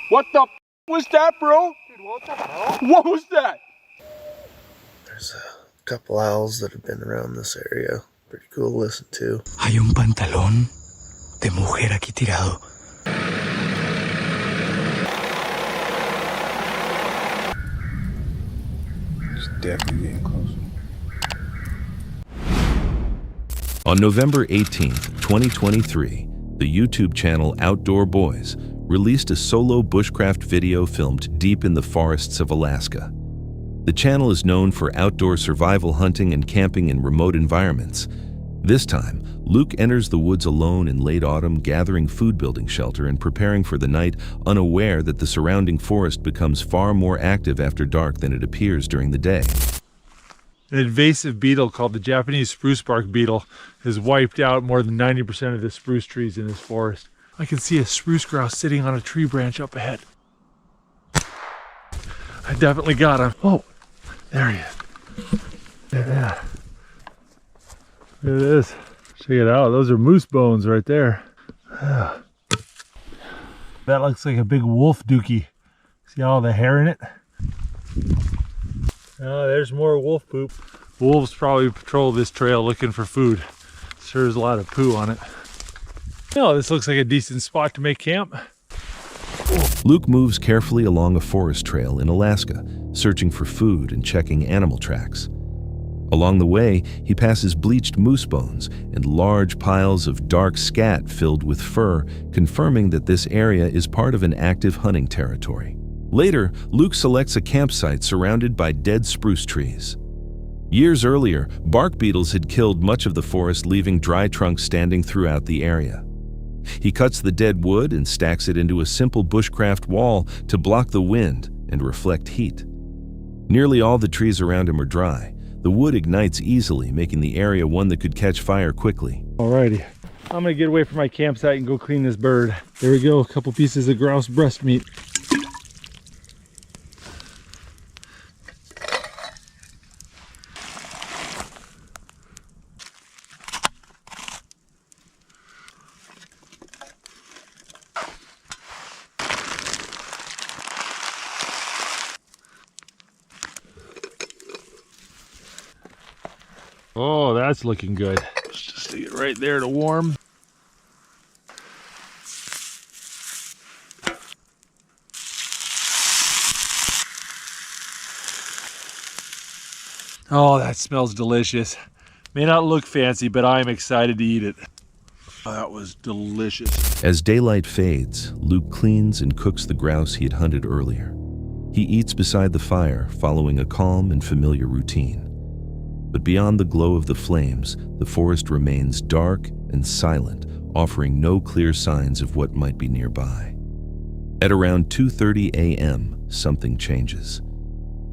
What the was that, bro? Dude, what the hell? What was that? There's a couple owls that have been around this area. Pretty cool to listen to. Hay un pantalón de mujer aquí tirado. It's definitely getting closer. On November 18th, 2023, the YouTube channel Outdoor Boys released a solo bushcraft video filmed deep in the forests of Alaska. The channel is known for outdoor survival hunting and camping in remote environments. This time, Luke enters the woods alone in late autumn, gathering food, building shelter, and preparing for the night, unaware that the surrounding forest becomes far more active after dark than it appears during the day. An invasive beetle called the Japanese spruce bark beetle has wiped out more than 90% of the spruce trees in this forest. I can see a spruce grouse sitting on a tree branch up ahead. I definitely got him. Oh, there he is. Look at that. Look at this. Check it out. Those are moose bones right there. That looks like a big wolf dookie. See all the hair in it? Oh, there's more wolf poop. Wolves probably patrol this trail looking for food. Sure, there's a lot of poo on it. Oh, this looks like a decent spot to make camp. Luke moves carefully along a forest trail in Alaska, searching for food and checking animal tracks. Along the way, he passes bleached moose bones and large piles of dark scat filled with fur, confirming that this area is part of an active hunting territory. Later, Luke selects a campsite surrounded by dead spruce trees. Years earlier, bark beetles had killed much of the forest, leaving dry trunks standing throughout the area. He cuts the dead wood and stacks it into a simple bushcraft wall to block the wind and reflect heat. Nearly all the trees around him are dry. The wood ignites easily, making the area one that could catch fire quickly. Alrighty, I'm gonna get away from my campsite and go clean this bird. There we go, a couple pieces of grouse breast meat. Oh, that's looking good. Let's just stick it right there to warm. Oh, that smells delicious. May not look fancy, but I'm excited to eat it. Oh, that was delicious. As daylight fades, Luke cleans and cooks the grouse he had hunted earlier. He eats beside the fire, following a calm and familiar routine. But beyond the glow of the flames, the forest remains dark and silent, offering no clear signs of what might be nearby. At around 2:30 a.m., something changes.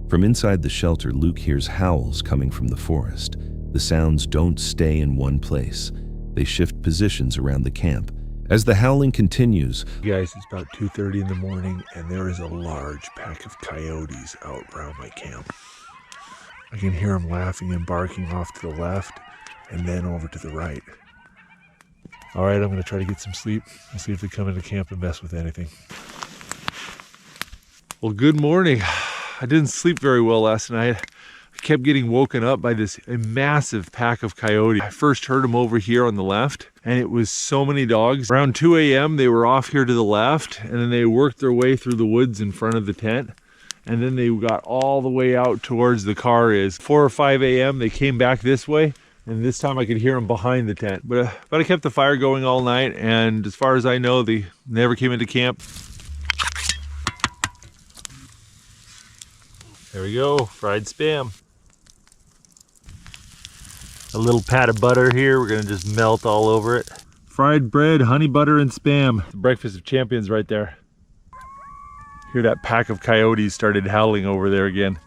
From inside the shelter, Luke hears howls coming from the forest. The sounds don't stay in one place. They shift positions around the camp. As the howling continues, Guys, it's about 2:30 in the morning, and there is a large pack of coyotes out around my camp. I can hear them laughing and barking off to the left and then over to the right. All right, I'm going to try to get some sleep and see if they come into camp and mess with anything. Well, good morning. I didn't sleep very well last night. I kept getting woken up by this massive pack of coyotes. I first heard them over here on the left, and it was so many dogs. Around 2 a.m., they were off here to the left, and then they worked their way through the woods in front of the tent. And then they got all the way out towards the car is. 4 or 5 a.m. they came back this way, and this time I could hear them behind the tent. But I kept the fire going all night, and as far as I know, they never came into camp. There we go, fried Spam. A little pat of butter here, we're gonna just melt all over it. Fried bread, honey butter, and Spam. The breakfast of champions right there. Hear that pack of coyotes started howling over there again.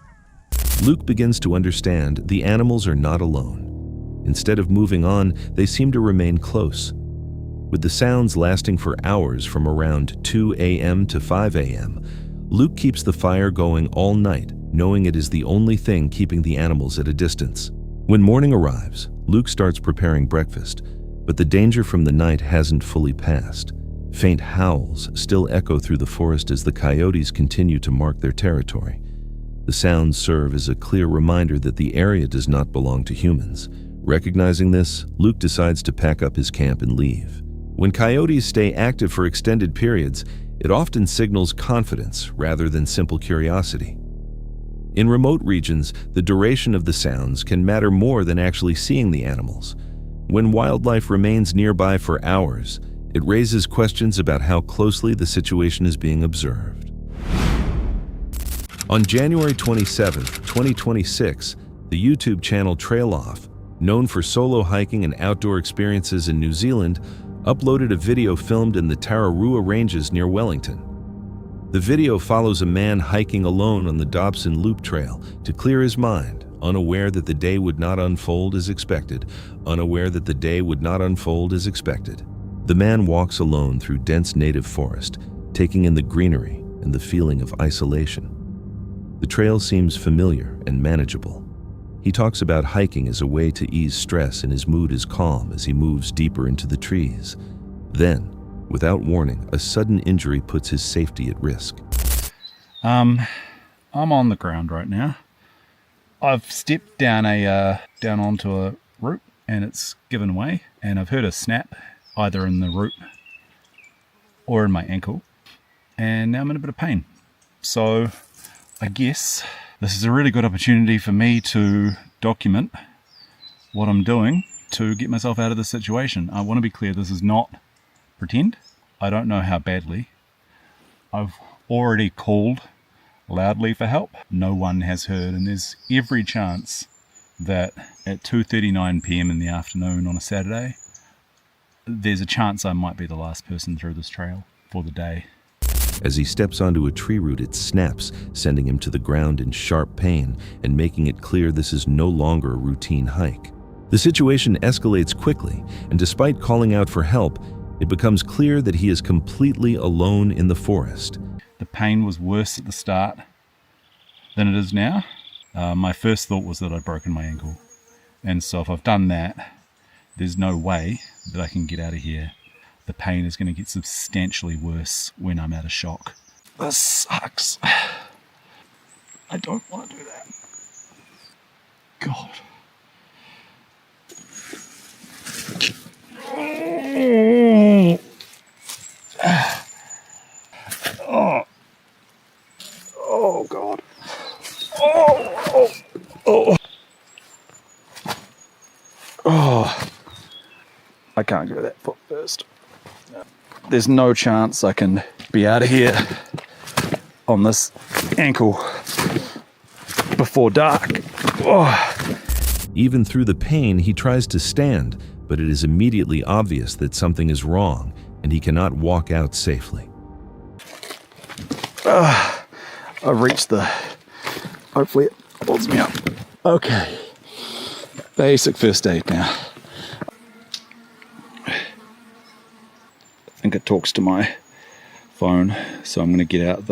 Luke begins to understand the animals are not alone. Instead of moving on, they seem to remain close. With the sounds lasting for hours from around 2 a.m. to 5 a.m., Luke keeps the fire going all night, knowing it is the only thing keeping the animals at a distance. When morning arrives, Luke starts preparing breakfast, but the danger from the night hasn't fully passed. Faint howls still echo through the forest as the coyotes continue to mark their territory. The sounds serve as a clear reminder that the area does not belong to humans. Recognizing this, Luke decides to pack up his camp and leave. When coyotes stay active for extended periods, it often signals confidence rather than simple curiosity. In remote regions, the duration of the sounds can matter more than actually seeing the animals. When wildlife remains nearby for hours, it raises questions about how closely the situation is being observed. On January 27, 2026, the YouTube channel Trail Off, known for solo hiking and outdoor experiences in New Zealand, uploaded a video filmed in the Tararua Ranges near Wellington. The video follows a man hiking alone on the Dobson Loop Trail to clear his mind, unaware that the day would not unfold as expected, The man walks alone through dense native forest, taking in the greenery and the feeling of isolation. The trail seems familiar and manageable. He talks about hiking as a way to ease stress, and his mood is calm as he moves deeper into the trees. Then, without warning, a sudden injury puts his safety at risk. I'm on the ground right now. I've stepped down onto a root and it's given way, and I've heard a snap either in the root or in my ankle, and now I'm in a bit of pain. So I guess this is a really good opportunity for me to document what I'm doing to get myself out of this situation. I want to be clear, this is not pretend. I don't know how badly. I've already called loudly for help. No one has heard, and there's every chance that at 2:39 p.m. in the afternoon on a Saturday, there's a chance I might be the last person through this trail for the day. As he steps onto a tree root, it snaps, sending him to the ground in sharp pain and making it clear this is no longer a routine hike. The situation escalates quickly, and despite calling out for help, it becomes clear that he is completely alone in the forest. The pain was worse at the start than it is now. My first thought was that I'd broken my ankle. And so if I've done that, there's no way that I can get out of here. The pain is going to get substantially worse when I'm out of shock. This sucks. I don't want to do that. God. Oh God. I can't go that foot first. There's no chance I can be out of here on this ankle before dark. Even through the pain, he tries to stand, but it is immediately obvious that something is wrong and he cannot walk out safely. I've reached hopefully it holds me up. Okay. Basic first aid now. I think it talks to my phone, so I'm going to get out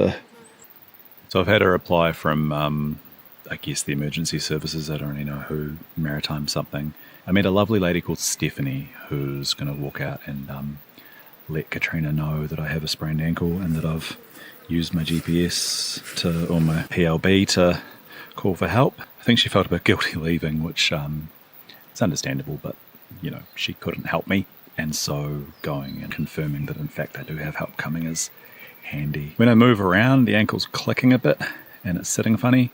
So I've had a reply from, I guess, the emergency services. I don't really know who, Maritime something. I met a lovely lady called Stephanie who's going to walk out and let Katrina know that I have a sprained ankle and that I've used my GPS or my PLB to call for help. I think she felt a bit guilty leaving, which it's understandable, but, she couldn't help me. And so going and confirming that in fact I do have help coming is handy. When I move around, the ankle's clicking a bit and it's sitting funny,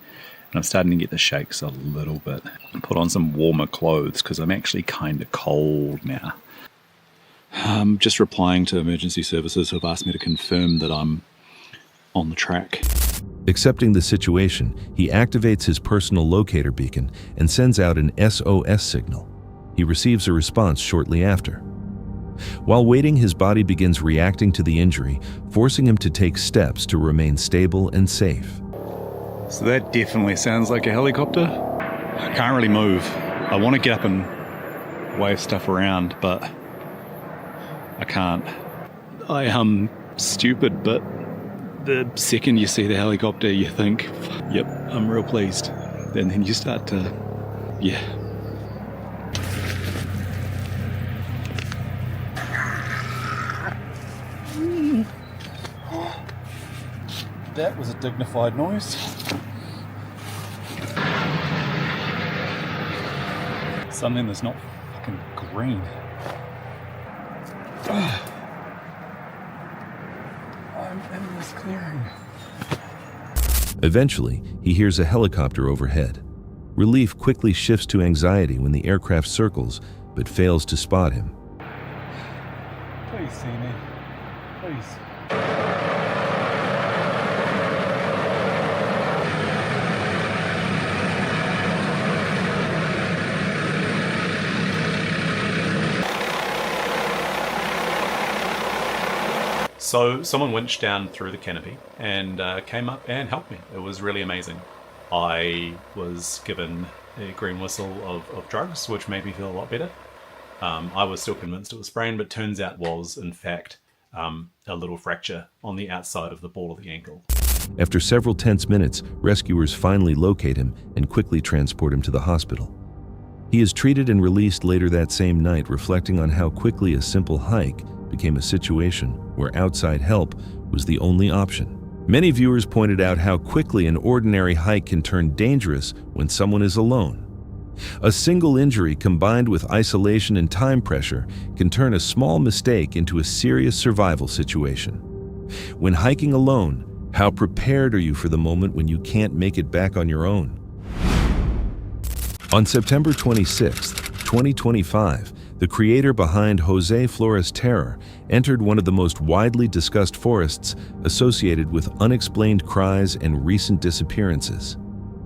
and I'm starting to get the shakes a little bit. I put on some warmer clothes because I'm actually kind of cold now. I'm just replying to emergency services who have asked me to confirm that I'm on the track. Accepting the situation, he activates his personal locator beacon and sends out an SOS signal. He receives a response shortly after. While waiting, his body begins reacting to the injury, forcing him to take steps to remain stable and safe. So that definitely sounds like a helicopter. I can't really move. I want to get up and wave stuff around, but I can't. I am stupid, but the second you see the helicopter, you think, yep, I'm real pleased. And then you start to, That was a dignified noise. Something that's not fucking green. I'm in this clearing. Eventually, he hears a helicopter overhead. Relief quickly shifts to anxiety when the aircraft circles, but fails to spot him. Please see me. Please. So someone winched down through the canopy and came up and helped me. It was really amazing. I was given a green whistle of drugs, which made me feel a lot better. I was still convinced it was sprain, but turns out was, in fact, a little fracture on the outside of the ball of the ankle. After several tense minutes, rescuers finally locate him and quickly transport him to the hospital. He is treated and released later that same night, reflecting on how quickly a simple hike became a situation where outside help was the only option. Many viewers pointed out how quickly an ordinary hike can turn dangerous when someone is alone. A single injury combined with isolation and time pressure can turn a small mistake into a serious survival situation. When hiking alone, how prepared are you for the moment when you can't make it back on your own? On September 26, 2025, the creator behind Jose Flores' Terror entered one of the most widely discussed forests associated with unexplained cries and recent disappearances.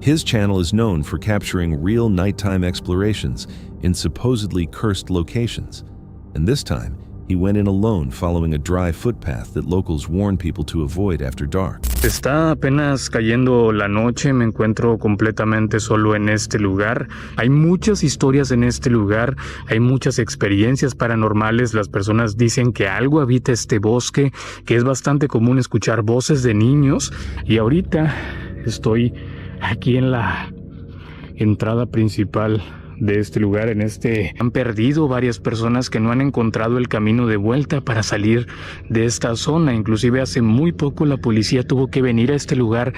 His channel is known for capturing real nighttime explorations in supposedly cursed locations, and this time he went in alone following a dry footpath that locals warn people to avoid after dark. Está apenas cayendo la noche, me encuentro completamente solo en este lugar. Hay muchas historias en este lugar, hay muchas experiencias paranormales. Las personas dicen que algo habita este bosque, que es bastante común escuchar voces de niños. Y ahorita estoy aquí en la entrada principal de este lugar. Han perdido varias personas que no han encontrado el camino de vuelta para salir de esta zona. Inclusive hace muy poco la policía tuvo que venir a este lugar,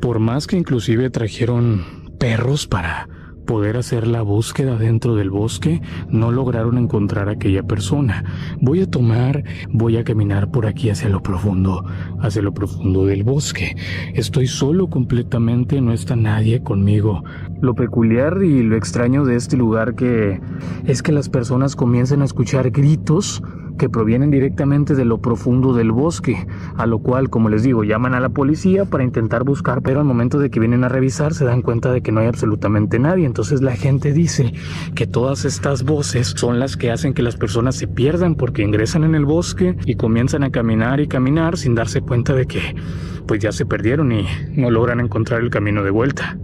por más que inclusive trajeron perros para poder hacer la búsqueda dentro del bosque, no lograron encontrar a aquella persona. Voy a caminar por aquí hacia lo profundo del bosque. Estoy solo completamente, no está nadie conmigo. Lo peculiar y lo extraño de este lugar es que las personas comienzan a escuchar gritos que provienen directamente de lo profundo del bosque, a lo cual, como les digo, llaman a la policía para intentar buscar, pero al momento de que vienen a revisar se dan cuenta de que no hay absolutamente nadie. Entonces la gente dice que todas estas voces son las que hacen que las personas se pierdan, porque ingresan en el bosque y comienzan a caminar y caminar sin darse cuenta de que pues ya se perdieron y no logran encontrar el camino de vuelta.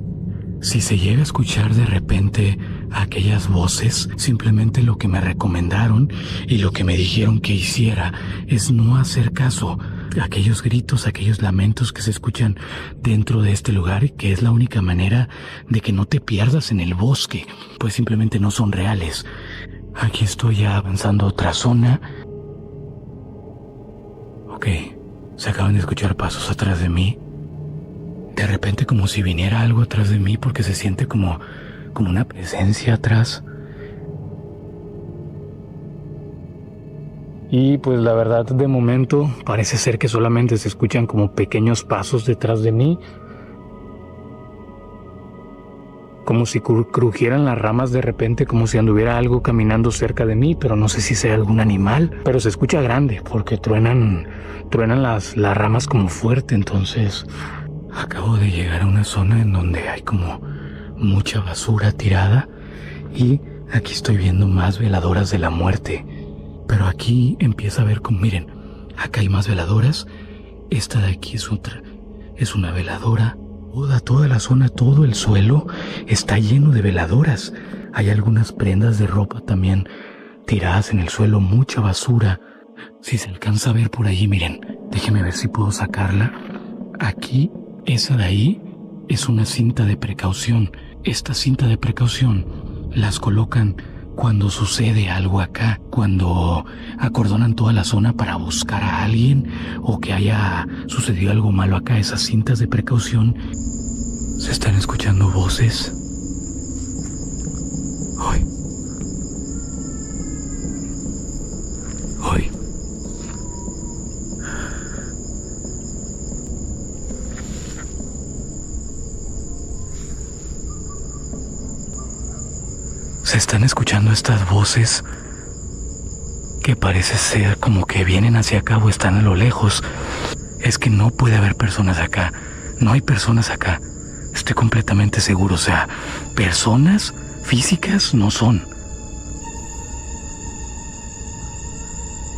Si se llega a escuchar de repente aquellas voces, simplemente lo que me recomendaron y lo que me dijeron que hiciera es no hacer caso a aquellos gritos, aquellos lamentos que se escuchan dentro de este lugar, que es la única manera de que no te pierdas en el bosque, pues simplemente no son reales. Aquí estoy ya avanzando a otra zona. Ok, se acaban de escuchar pasos atrás de mí. De repente como si viniera algo atrás de mí, porque se siente como una presencia atrás. Y pues la verdad, de momento parece ser que solamente se escuchan como pequeños pasos detrás de mí, como si crujieran las ramas de repente, como si anduviera algo caminando cerca de mí, pero no sé si sea algún animal, pero se escucha grande porque truenan las ramas como fuerte. Entonces acabo de llegar a una zona en donde hay como mucha basura tirada y aquí estoy viendo más veladoras de la muerte. Pero aquí empieza a ver como, miren, acá hay más veladoras. Esta de aquí es otra, es una veladora. Toda la zona, todo el suelo está lleno de veladoras. Hay algunas prendas de ropa también tiradas en el suelo, mucha basura. Si se alcanza a ver por ahí, miren, déjenme ver si puedo sacarla. Aquí, esa de ahí es una cinta de precaución. Esta cinta de precaución las colocan cuando sucede algo acá, cuando acordonan toda la zona para buscar a alguien o que haya sucedido algo malo acá, esas cintas de precaución, se están escuchando voces. Hoy. Se están escuchando estas voces que parece ser como que vienen hacia acá o están a lo lejos. Es que no puede haber personas acá. No hay personas acá. Estoy completamente seguro. O sea, personas físicas no son.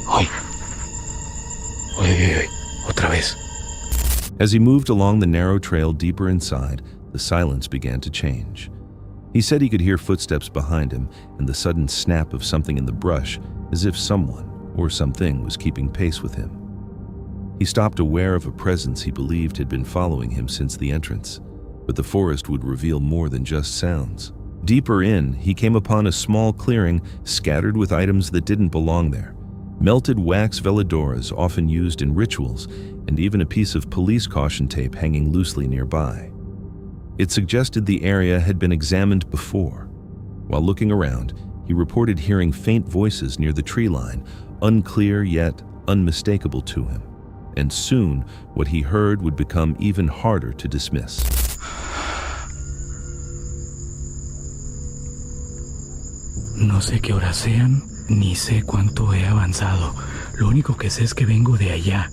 Oye. Otra vez. As he moved along the narrow trail deeper inside, the silence began to change. He said he could hear footsteps behind him and the sudden snap of something in the brush, as if someone or something was keeping pace with him. He stopped, aware of a presence he believed had been following him since the entrance, but the forest would reveal more than just sounds. Deeper in, he came upon a small clearing scattered with items that didn't belong there. Melted wax veladoras often used in rituals, and even a piece of police caution tape hanging loosely nearby. It suggested the area had been examined before. While looking around, he reported hearing faint voices near the tree line, unclear yet unmistakable to him. And soon, what he heard would become even harder to dismiss. No sé qué horas sean, ni sé cuánto he avanzado. Lo único que sé es que vengo de allá.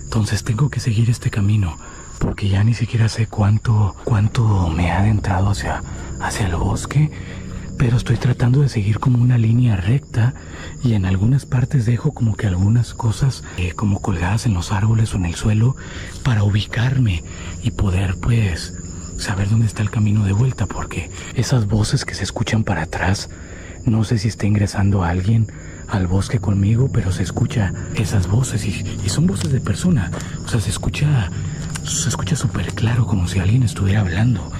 Entonces tengo que seguir este camino, porque ya ni siquiera sé cuánto me ha adentrado hacia el bosque, pero estoy tratando de seguir como una línea recta y en algunas partes dejo como que algunas cosas como colgadas en los árboles o en el suelo para ubicarme y poder pues saber dónde está el camino de vuelta, porque esas voces que se escuchan para atrás, no sé si está ingresando alguien al bosque conmigo, pero se escucha esas voces y son voces de persona, o sea, se escucha súper claro, como si alguien estuviera hablando.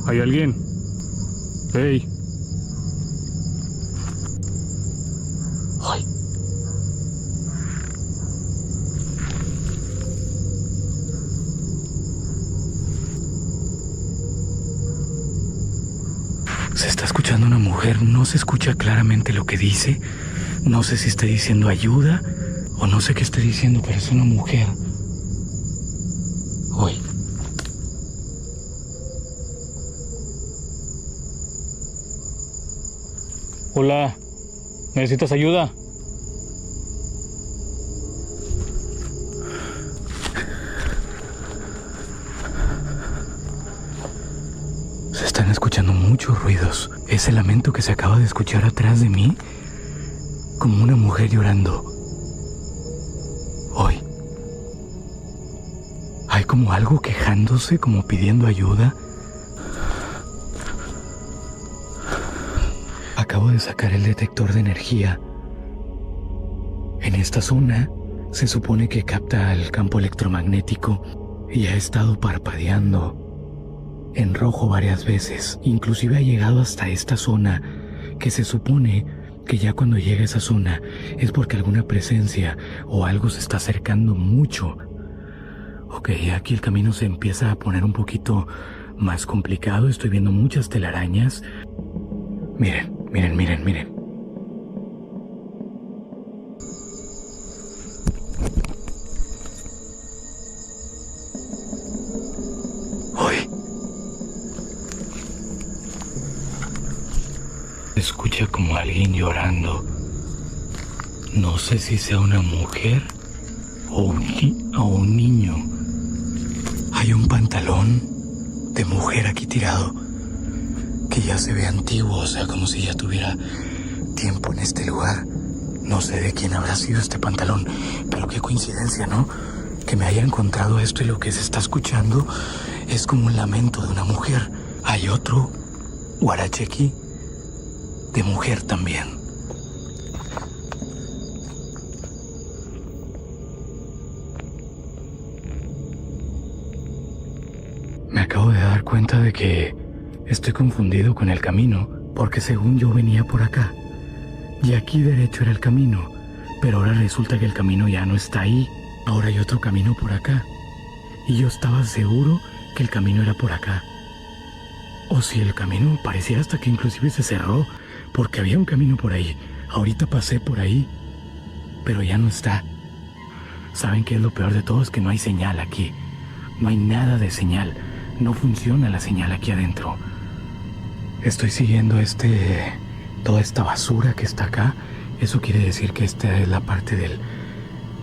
¿Hay alguien? ¡Hey! ¡Ay! Se está escuchando una mujer, no se escucha claramente lo que dice. No sé si está diciendo ayuda o no sé qué está diciendo, pero es una mujer. Hoy. Hola, ¿necesitas ayuda? Se están escuchando muchos ruidos. Ese lamento que se acaba de escuchar atrás de mí, como una mujer llorando. Hoy. Hay como algo quejándose, como pidiendo ayuda. Acabo de sacar el detector de energía. En esta zona se supone que capta el campo electromagnético y ha estado parpadeando en rojo varias veces. Inclusive ha llegado hasta esta zona, que se supone que ya cuando llega a esa zona es porque alguna presencia o algo se está acercando mucho. Ok, aquí el camino se empieza a poner un poquito más complicado. Estoy viendo muchas telarañas. Miren. Hoy. Se escucha como alguien llorando. No sé si sea una mujer o un niño. Hay un pantalón de mujer aquí tirado, que ya se ve antiguo, o sea, como si ya tuviera tiempo en este lugar. No sé de quién habrá sido este pantalón, pero qué coincidencia, ¿no? Que me haya encontrado esto y lo que se está escuchando es como un lamento de una mujer. Hay otro huarache aquí, de mujer también. Me acabo de dar cuenta de que estoy confundido con el camino, porque según yo venía por acá, y aquí derecho era el camino, pero ahora resulta que el camino ya no está ahí. Ahora hay otro camino por acá, y yo estaba seguro que el camino era por acá. O si el camino parecía hasta que inclusive se cerró, porque había un camino por ahí. Ahorita pasé por ahí, pero ya no está. ¿Saben qué es lo peor de todo? Es que no hay señal aquí. No hay nada de señal. No funciona la señal aquí adentro. Estoy siguiendo toda esta basura que está acá. Eso quiere decir que esta es la parte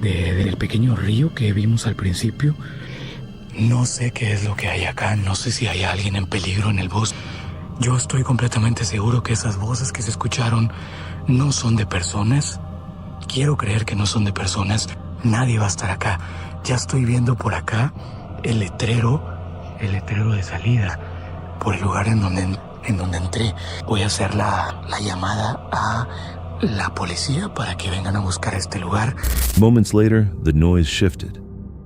del pequeño río que vimos al principio. No sé qué es lo que hay acá. No sé si hay alguien en peligro en el bosque. Yo estoy completamente seguro que esas voces que se escucharon no son de personas. Quiero creer que no son de personas. Nadie va a estar acá. Ya estoy viendo por acá el letrero de salida, por el lugar en donde entré. Voy a hacer la llamada a la policía para que vengan a buscar este lugar. Moments later, the noise shifted.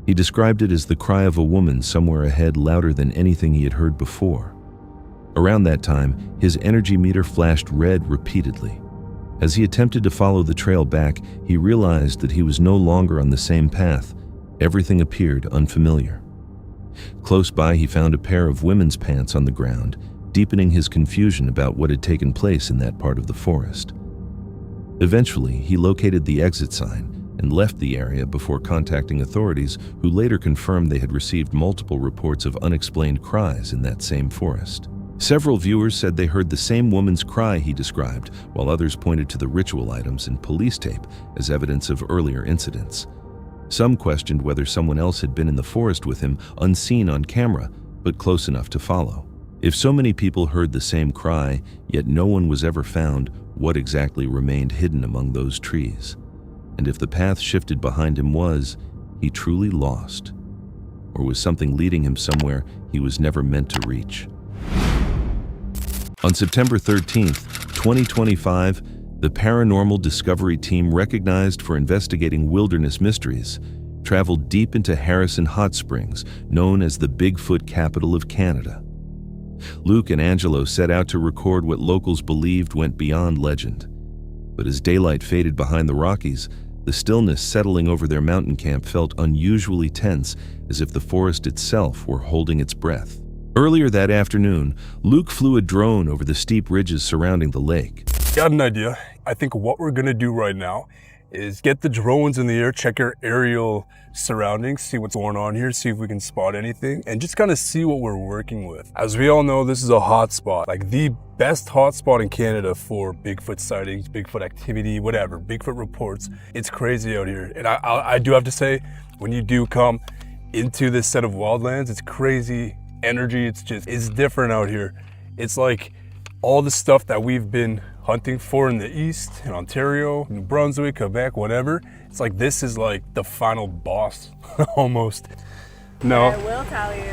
He described it as the cry of a woman somewhere ahead, louder than anything he had heard before. Around that time, his energy meter flashed red repeatedly. As he attempted to follow the trail back, he realized that he was no longer on the same path. Everything appeared unfamiliar. Close by, he found a pair of women's pants on the ground, deepening his confusion about what had taken place in that part of the forest. Eventually, he located the exit sign and left the area before contacting authorities, who later confirmed they had received multiple reports of unexplained cries in that same forest. Several viewers said they heard the same woman's cry he described, while others pointed to the ritual items and police tape as evidence of earlier incidents. Some questioned whether someone else had been in the forest with him, unseen on camera, but close enough to follow. If so many people heard the same cry, yet no one was ever found, what exactly remained hidden among those trees? And if the path shifted behind him was he truly lost? Or was something leading him somewhere he was never meant to reach? On September 13th, 2025, the Paranormal Discovery Team, recognized for investigating wilderness mysteries, traveled deep into Harrison Hot Springs, known as the Bigfoot capital of Canada. Luke and Angelo set out to record what locals believed went beyond legend. But as daylight faded behind the Rockies, the stillness settling over their mountain camp felt unusually tense, as if the forest itself were holding its breath. Earlier that afternoon, Luke flew a drone over the steep ridges surrounding the lake. Got an idea. I think what we're gonna do right now is get the drones in the air, check our aerial surroundings, see what's going on here, see if we can spot anything, and just kind of see what we're working with. As we all know, this is a hot spot, like the best hot spot in Canada for Bigfoot sightings, Bigfoot activity, whatever, Bigfoot reports. It's crazy out here. And I do have to say, when you do come into this set of wildlands, it's crazy energy. It's different out here. It's like all the stuff that we've been hunting for in the east, in Ontario, New Brunswick, Quebec, whatever. It's like this is like the final boss, almost. No. I will tell you,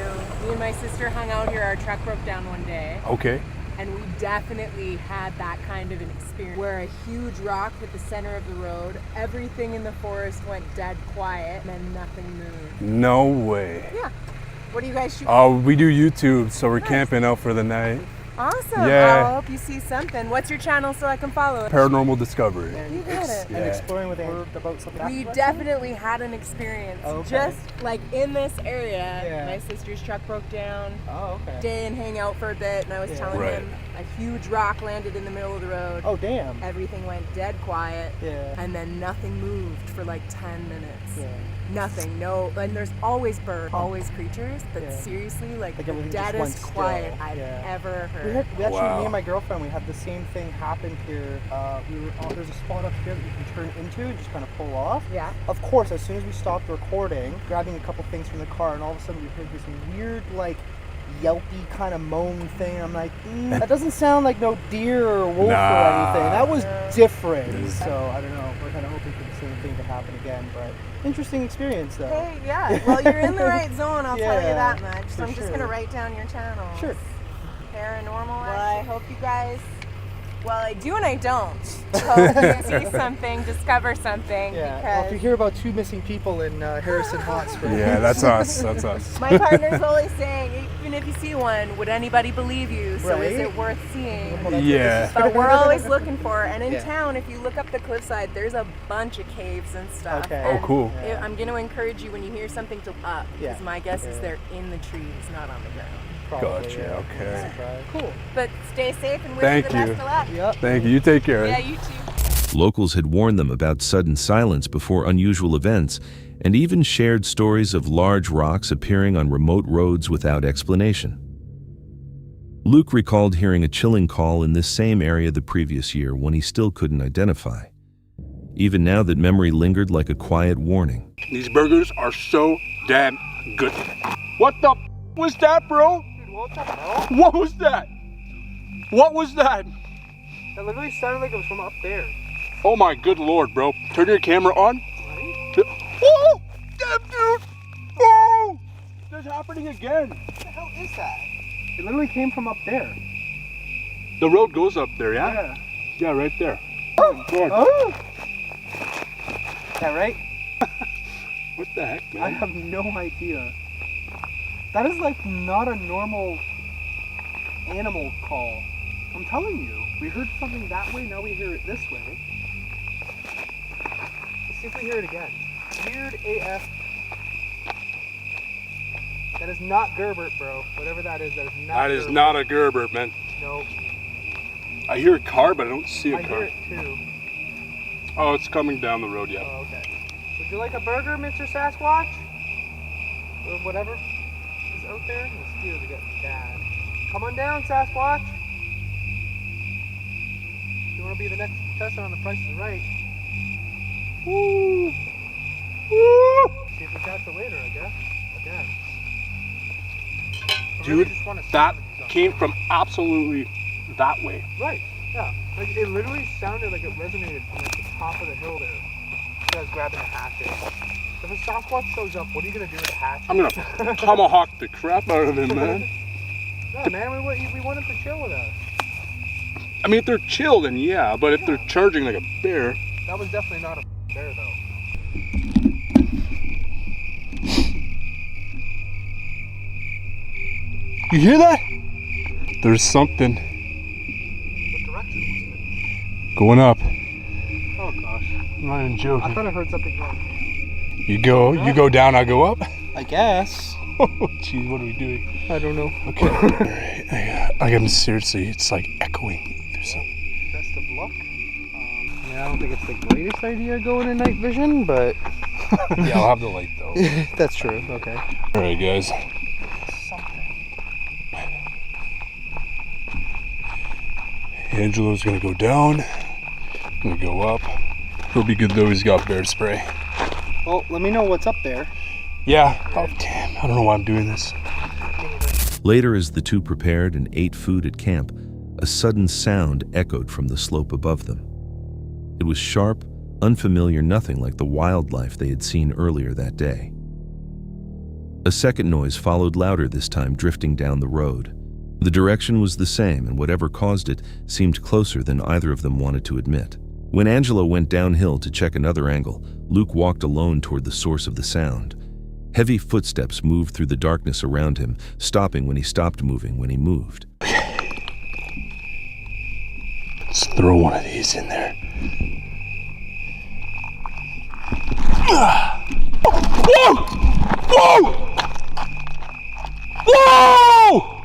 me and my sister hung out here, our truck broke down one day. Okay. And we definitely had that kind of an experience where a huge rock hit the center of the road, everything in the forest went dead quiet, and then nothing moved. No way. Yeah. What do you guys shoot? We do YouTube, so we're camping out for the night. Awesome. Yeah. I hope you see something. What's your channel so I can follow it? Paranormal Discovery. You got it. Yeah. And exploring with about something. We definitely had an experience. Oh, okay. Just like in this area, Yeah. my sister's truck broke down. Oh, okay. Didn't hang out for a bit, and I was Yeah. telling Right. him a huge rock landed in the middle of the road. Oh, damn. Everything went dead quiet. Yeah. And then nothing moved for like 10 minutes. Yeah. Nothing. No. And there's always birds, always creatures, but Yeah. seriously, like the everything just went deadest still. quiet I've Yeah. ever We heard. actually, Wow. me and my girlfriend, we had the same thing happen here. There's a spot up here that you can turn into and just kind of pull off. Yeah. Of course, as soon as we stopped recording, grabbing a couple things from the car, and all of a sudden we heard this weird, like, yelpy kind of moan thing. I'm like, that doesn't sound like no deer or wolf or Nah. anything. That was different. So I don't know. We're kind of hoping for the same thing to happen again, but interesting experience though. Hey, yeah. Well, you're in the right zone, I'll tell you Yeah, that much. So for I'm just sure. going to write down your channel. Sure. Paranormal. Well, I hope you guys Well, I do and I don't. Hope you see something, discover something. Yeah. Because Well, if you hear about 2 missing people in Harrison Hot Springs. Yeah, that's us. That's us. my partner's always saying, even if you see one, would anybody believe you? So is Right. it worth seeing? Yeah. But we're always looking for it. And in Yeah. town, if you look up the cliffside, there's a bunch of caves and stuff. Okay. Oh, And cool. I'm going to encourage you when you hear something to look up. Because Yeah. my guess is they're in the trees, not on the ground. Probably, Gotcha, yeah. okay. Surprise. Cool. But stay safe and wish Thank you the you. best of luck. Yep. Thank you. You take care. Yeah, you too. Locals had warned them about sudden silence before unusual events, and even shared stories of large rocks appearing on remote roads without explanation. Luke recalled hearing a chilling call in this same area the previous year when he still couldn't identify. Even now that memory lingered like a quiet warning. These burgers are so damn good. What the was that, bro? Dude, what the hell? What was that? What was that? That literally sounded like it was from up there. Oh my good lord, bro. Turn your camera on. Right? Oh, damn dude. Oh, this is happening again. What the hell is that? It literally came from up there. The road goes up there, yeah? Yeah, right there. Oh, God. Oh! Is that right? What the heck, man? I have no idea. That is like not a normal animal call. I'm telling you. We heard something that way, now we hear it this way. Let's see if we hear it again. Weird AF. That is not Gerbert, bro. Whatever that is not That is Gerbert. not a Gerber, man. No. I hear a car, but I don't see a I car. hear it too. Oh, it's coming down the road, yeah. Oh, okay. Would you like a burger, Mr. Sasquatch? Or whatever is out there? The steers are getting bad. Come on down, Sasquatch. You want to be the next contestant on The Price is Right? Woo! Woo! See if we catch it later, I guess. Again. I Dude, really just wanna see that some of these came from absolutely that way. Right, yeah. Like, it literally sounded like it resonated from like the top of the hill there. You guys grabbing a hatchet. If a Sasquatch shows up, what are you going to do with a hatchet? I'm gonna tomahawk the crap out of him, man. No, man, we want him to chill with us. I mean, if they're chill, then yeah, but if they're charging like a bear. That was definitely not a bear, though. You hear that? There's something What direction was it? going up. Oh, gosh. I'm not even I joking. thought I heard something going down. You go down, I go up? I guess. Oh, jeez, what are we doing? I don't know. Okay. Alright, I am seriously, it's like echoing through something. Best of luck. I don't think it's the greatest idea going in night vision, but... Yeah, I'll have the light though. That's true, okay. Alright, guys. Something. Angelo's gonna go down. I'm gonna go up. He'll be good though, he's got bear spray. Well, let me know what's up there. Yeah. Oh, damn. I don't know why I'm doing this. Later, as the two prepared and ate food at camp, a sudden sound echoed from the slope above them. It was sharp, unfamiliar, nothing like the wildlife they had seen earlier that day. A second noise followed louder this time, drifting down the road. The direction was the same, and whatever caused it seemed closer than either of them wanted to admit. When Angelo went downhill to check another angle, Luke walked alone toward the source of the sound. Heavy footsteps moved through the darkness around him, stopping when he stopped moving when he moved. Let's throw one of these in there. Whoa! Whoa! Whoa!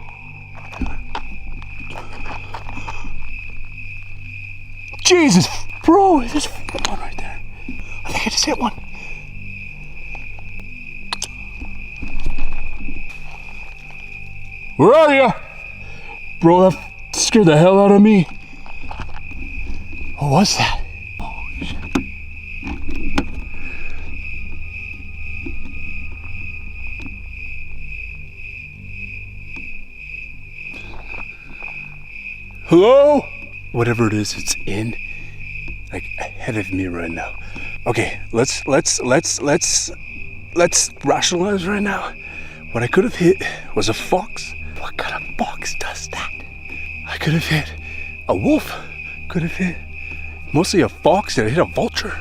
Jesus, bro, there's one right there. I think I just hit one. Where are you? Bro, that scared the hell out of me. What was that? Holy shit. Hello? Whatever it is, it's in, like, ahead of me right now. Okay, let's rationalize right now. What I could have hit was a fox. What kind of fox does that? I could have hit a wolf. could have hit? Mostly a fox that hit a vulture.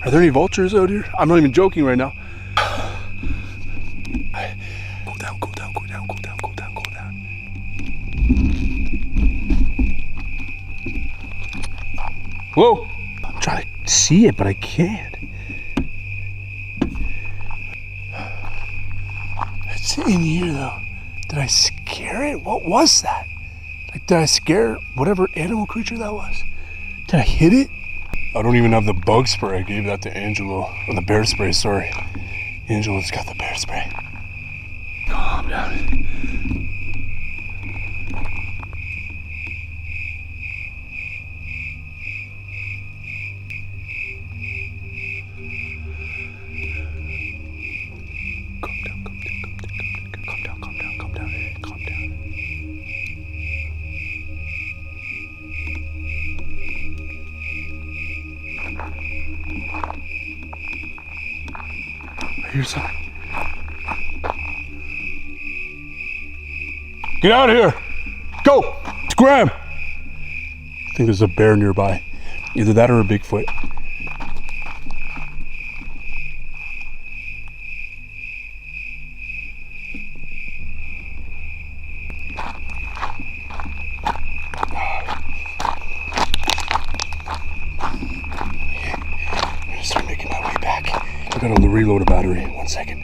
Are there any vultures out here? I'm not even joking right now. Go down, go down, go down, go down, go down, go down. Whoa! I'm trying to see it, but I can't. It's in here though. Did I scare it? What was that? Like, did I scare whatever animal creature that was? Did I hit it? I don't even have the bug spray. I gave that to Angelo. Or the bear spray, sorry. Angelo's got the bear spray. Calm down. I hear something. Get out of here! Go! It's Graham! I think there's a bear nearby. Either that or a Bigfoot. I'm gonna start making my way back. I gotta reload a battery. 1 second.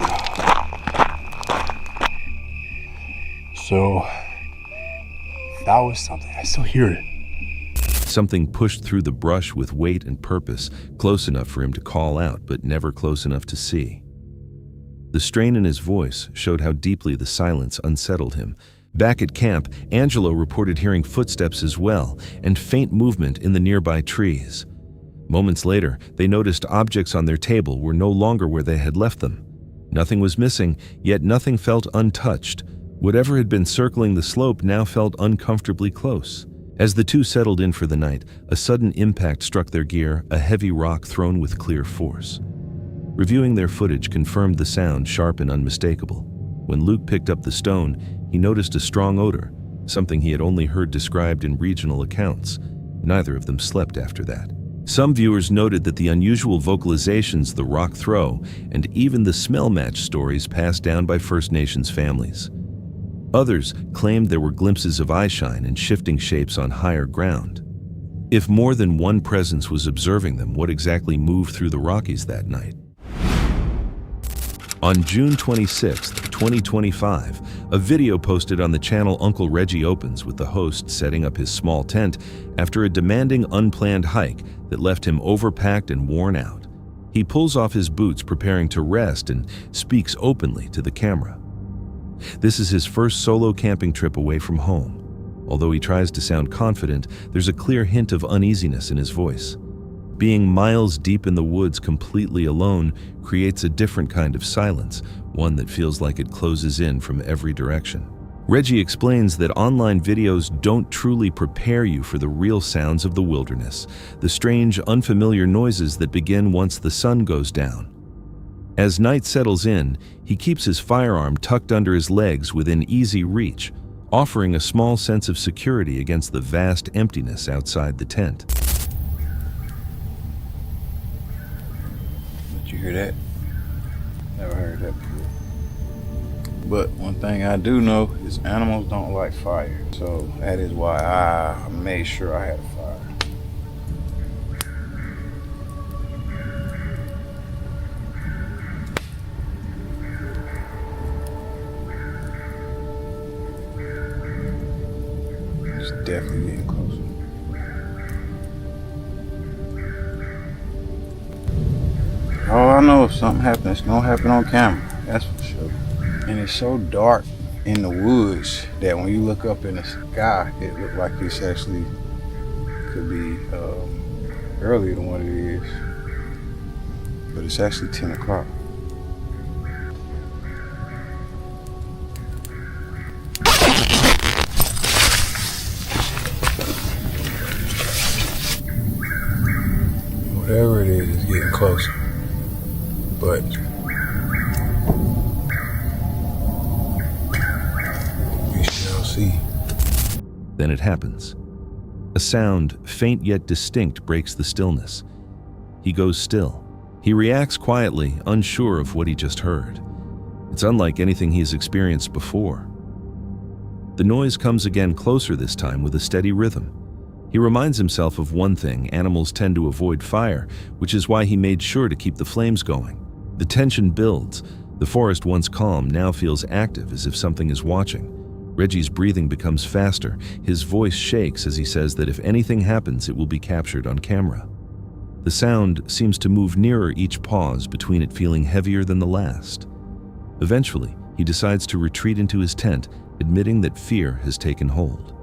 So, that was something. I still hear it. Something pushed through the brush with weight and purpose, close enough for him to call out, but never close enough to see. The strain in his voice showed how deeply the silence unsettled him. Back at camp, Angelo reported hearing footsteps as well, and faint movement in the nearby trees. Moments later, they noticed objects on their table were no longer where they had left them. Nothing was missing, yet nothing felt untouched. Whatever had been circling the slope now felt uncomfortably close. As the two settled in for the night, a sudden impact struck their gear, a heavy rock thrown with clear force. Reviewing their footage confirmed the sound sharp and unmistakable. When Luke picked up the stone, he noticed a strong odor, something he had only heard described in regional accounts. Neither of them slept after that. Some viewers noted that the unusual vocalizations the rock throw, and even the smell match stories passed down by First Nations families. Others claimed there were glimpses of eyeshine and shifting shapes on higher ground. If more than one presence was observing them, what exactly moved through the Rockies that night? On June 26, 2025, a video posted on the channel Uncle Reggie Opens with the host setting up his small tent after a demanding unplanned hike that left him overpacked and worn out. He pulls off his boots preparing to rest and speaks openly to the camera. This is his first solo camping trip away from home. Although he tries to sound confident, there's a clear hint of uneasiness in his voice. Being miles deep in the woods completely alone creates a different kind of silence, one that feels like it closes in from every direction. Reggie explains that online videos don't truly prepare you for the real sounds of the wilderness, the strange, unfamiliar noises that begin once the sun goes down. As night settles in, he keeps his firearm tucked under his legs within easy reach, offering a small sense of security against the vast emptiness outside the tent. Did you hear that? Never heard that before. But one thing I do know is animals don't like fire. So that is why I made sure I had a fire. It's definitely getting closer. All I know, if something happens, it's gonna happen on camera. That's for sure. And it's so dark in the woods that when you look up in the sky, it looks like it's actually could be earlier than what it is. But it's actually 10 o'clock. Whatever it is, it's getting closer. But we shall see. Then it happens. A sound, faint yet distinct, breaks the stillness. He goes still. He reacts quietly, unsure of what he just heard. It's unlike anything he's experienced before. The noise comes again closer this time with a steady rhythm. He reminds himself of one thing: animals tend to avoid fire, which is why he made sure to keep the flames going. The tension builds. The forest, once calm, now feels active, as if something is watching. Reggie's breathing becomes faster. His voice shakes as he says that if anything happens, it will be captured on camera. The sound seems to move nearer each pause, between it feeling heavier than the last. Eventually, he decides to retreat into his tent, admitting that fear has taken hold.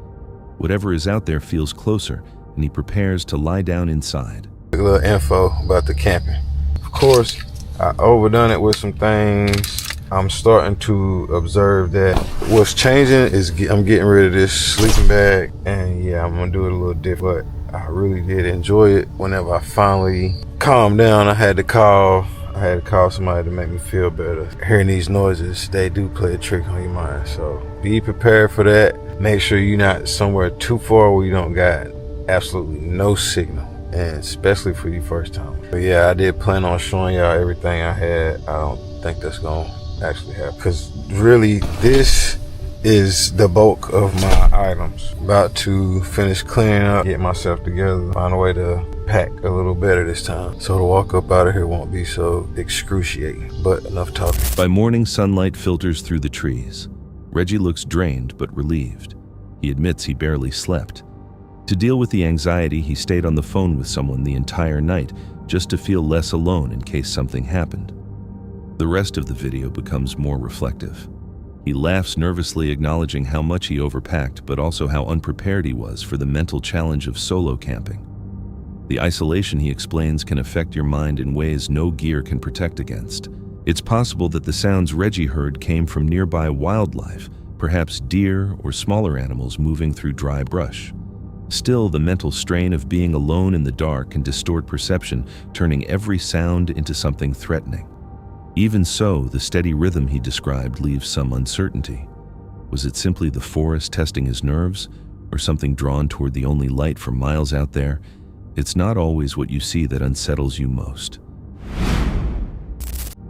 Whatever is out there feels closer, and he prepares to lie down inside. A little info about the camping. Of course, I overdone it with some things. I'm starting to observe that what's changing is I'm getting rid of this sleeping bag, and yeah, I'm gonna do it a little different. But I really did enjoy it. Whenever I finally calmed down, I had to call somebody to make me feel better. Hearing these noises, they do play a trick on your mind, so be prepared for that. Make sure you're not somewhere too far where you don't got absolutely no signal, and especially for your first time. But yeah, I did plan on showing y'all everything I had. I don't think that's gonna actually happen, because really this is the bulk of my items. About to finish cleaning up, get myself together, find a way to pack a little better this time, so the walk up out of here won't be so excruciating. But enough talking. By morning, sunlight filters through the trees. Reggie looks drained but relieved. He admits he barely slept. To deal with the anxiety, he stayed on the phone with someone the entire night, just to feel less alone in case something happened. The rest of the video becomes more reflective. He laughs nervously, acknowledging how much he overpacked, but also how unprepared he was for the mental challenge of solo camping. The isolation, he explains, can affect your mind in ways no gear can protect against. It's possible that the sounds Reggie heard came from nearby wildlife, perhaps deer or smaller animals moving through dry brush. Still, the mental strain of being alone in the dark can distort perception, turning every sound into something threatening. Even so, the steady rhythm he described leaves some uncertainty. Was it simply the forest testing his nerves, or something drawn toward the only light for miles out there? It's not always what you see that unsettles you most.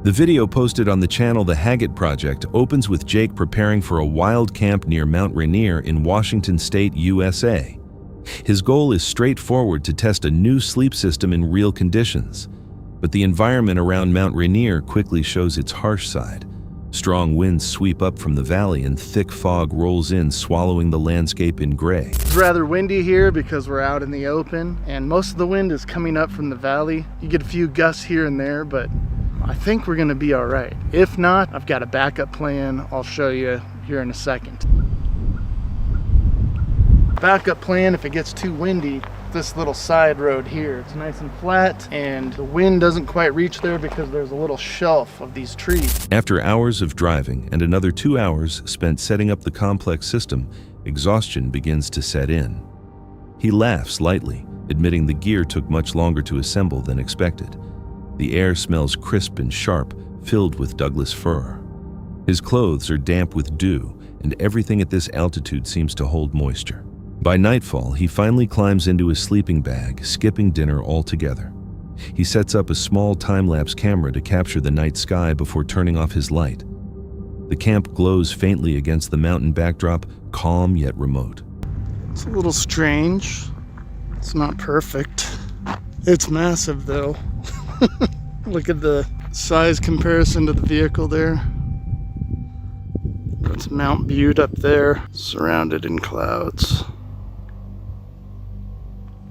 The video posted on the channel The Haggett Project opens with Jake preparing for a wild camp near Mount Rainier in Washington State, USA. His goal is straightforward: to test a new sleep system in real conditions. But the environment around Mount Rainier quickly shows its harsh side. Strong winds sweep up from the valley and thick fog rolls in, swallowing the landscape in gray. It's rather windy here because we're out in the open, and most of the wind is coming up from the valley. You get a few gusts here and there, but I think we're gonna be all right. If not, I've got a backup plan I'll show you here in a second. Backup plan if it gets too windy: this little side road here. It's nice and flat, and the wind doesn't quite reach there because there's a little shelf of these trees. After hours of driving and another 2 hours spent setting up the complex system, exhaustion begins to set in. He laughs lightly, admitting the gear took much longer to assemble than expected. The air smells crisp and sharp, filled with Douglas fir. His clothes are damp with dew, and everything at this altitude seems to hold moisture. By nightfall, he finally climbs into his sleeping bag, skipping dinner altogether. He sets up a small time-lapse camera to capture the night sky before turning off his light. The camp glows faintly against the mountain backdrop, calm yet remote. It's a little strange. It's not perfect. It's massive though. Look at the size comparison to the vehicle there. That's Mount Butte up there, surrounded in clouds.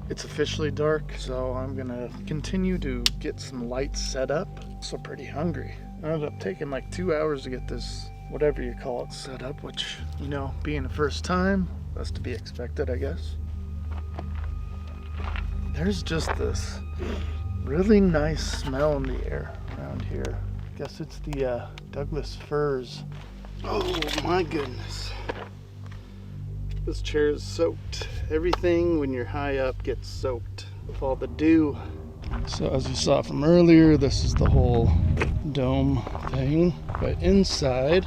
It's officially dark, so I'm gonna continue to get some lights set up. So pretty hungry. I ended up taking like 2 hours to get this, whatever you call it, set up, which, you know, being the first time, that's to be expected, I guess. There's just this really nice smell in the air around here. Guess it's the Douglas firs. Oh my goodness. This chair is soaked. Everything when you're high up gets soaked with all the dew. So as you saw from earlier, this is the whole dome thing. But inside,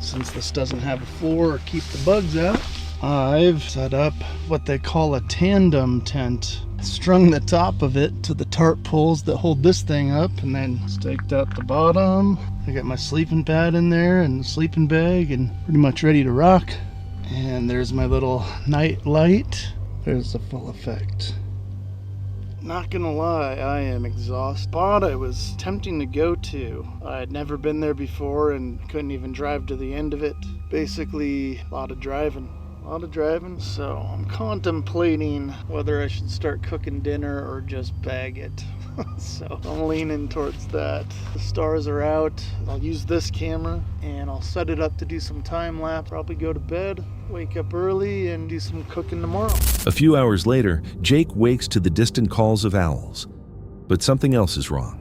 since this doesn't have a floor or keep the bugs out, I've set up what they call a tandem tent. Strung the top of it to the tarp poles that hold this thing up, and then staked out the bottom. I got my sleeping pad in there and the sleeping bag and pretty much ready to rock. And there's my little night light. There's the full effect. Not gonna lie, I am exhausted. Spot I was tempting to go to. I had never been there before and couldn't even drive to the end of it. Basically, a lot of driving, so I'm contemplating whether I should start cooking dinner or just bag it. So I'm leaning towards that. The stars are out. I'll use this camera and I'll set it up to do some time lapse. Probably go to bed, wake up early, and do some cooking tomorrow. A few hours later, Jake wakes to the distant calls of owls. But something else is wrong.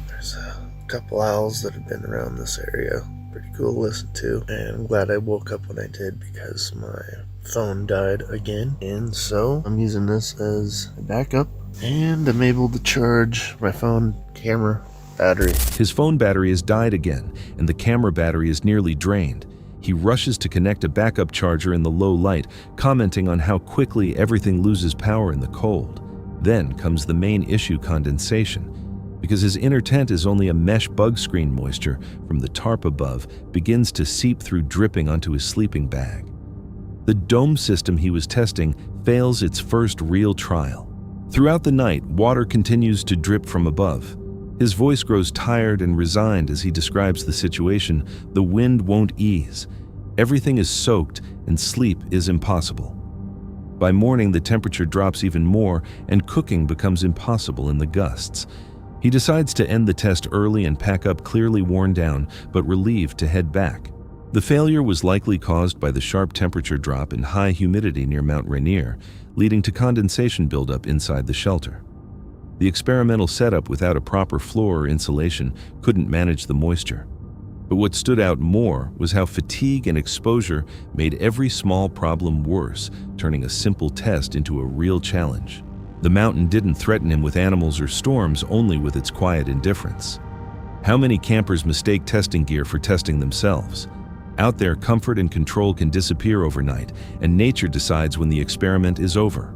There's a couple owls that have been around this area. Pretty cool to listen to. And I'm glad I woke up when I did because my phone died again. And so I'm using this as a backup. And I'm able to charge my phone camera battery. His phone battery has died again, and the camera battery is nearly drained. He rushes to connect a backup charger in the low light, commenting on how quickly everything loses power in the cold. Then comes the main issue: condensation. Because his inner tent is only a mesh bug screen, moisture from the tarp above begins to seep through, dripping onto his sleeping bag. The dome system he was testing fails its first real trial. Throughout the night, water continues to drip from above. His voice grows tired and resigned as he describes the situation. The wind won't ease. Everything is soaked and sleep is impossible. By morning, the temperature drops even more and cooking becomes impossible in the gusts. He decides to end the test early and pack up, clearly worn down, but relieved to head back. The failure was likely caused by the sharp temperature drop and high humidity near Mount Rainier, leading to condensation buildup inside the shelter. The experimental setup without a proper floor or insulation couldn't manage the moisture. But what stood out more was how fatigue and exposure made every small problem worse, turning a simple test into a real challenge. The mountain didn't threaten him with animals or storms, only with its quiet indifference. How many campers mistake testing gear for testing themselves? Out there, comfort and control can disappear overnight, and nature decides when the experiment is over.